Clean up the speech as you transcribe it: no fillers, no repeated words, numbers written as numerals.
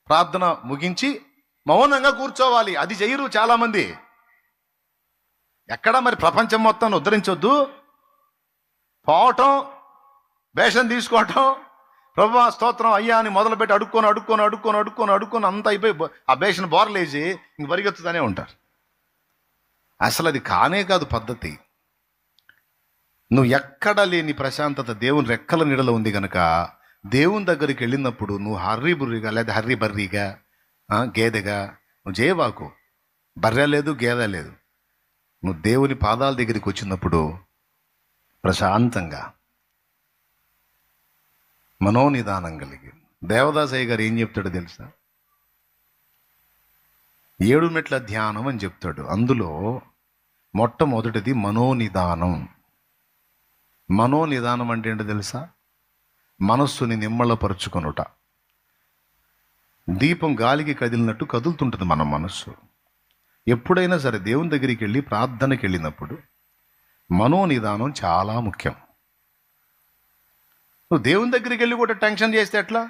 ప్రార్థన ముగించి మౌనంగా కూర్చోవాలి. అది చేయరు చాలామంది. ఎక్కడ మరి ప్రపంచం మొత్తాన్ని ఉద్ధరించొద్దు, పోవటం, వేషం తీసుకోవటం, ప్రభువా స్తోత్రం అయ్యా అని మొదలుపెట్టి అడుక్కొని అంత అయిపోయి ఆ బేషన్ బోర్లేసి ఇంక పరిగెత్తుతూనే ఉంటారు. అసలు అది కానే కాదు పద్ధతి. నువ్వు ఎక్కడ లేని ప్రశాంతత దేవుని రెక్కల నీడలో ఉంది కనుక దేవుని దగ్గరికి వెళ్ళినప్పుడు నువ్వు హర్రీ బుర్రిగా లేదా హర్రీ బర్రీగా గేదెగా నువ్వు చేయవాకు. బర్రె లేదు, గేదె లేదు. నువ్వు దేవుని పాదాల దగ్గరికి వచ్చినప్పుడు ప్రశాంతంగా మనోనిదానం కలిగి. దేవదాసయ్య గారు ఏం చెప్తాడో తెలుసా? 7 మెట్ల ధ్యానం అని చెప్తాడు. అందులో మొట్టమొదటిది మనోనిదానం. మనోనిదానం అంటే ఏంటో తెలుసా? మనస్సుని నిమ్మళపరుచుకొనుట. దీపం గాలికి కదిలినట్టు కదులుతుంటుంది మన మనస్సు. ఎప్పుడైనా సరే దేవుని దగ్గరికి వెళ్ళి ప్రార్థనకి వెళ్ళినప్పుడు మనోనిదానం చాలా ముఖ్యం. నువ్వు దేవుని దగ్గరికి వెళ్ళి కూడా టెన్షన్ చేస్తే ఎట్లా?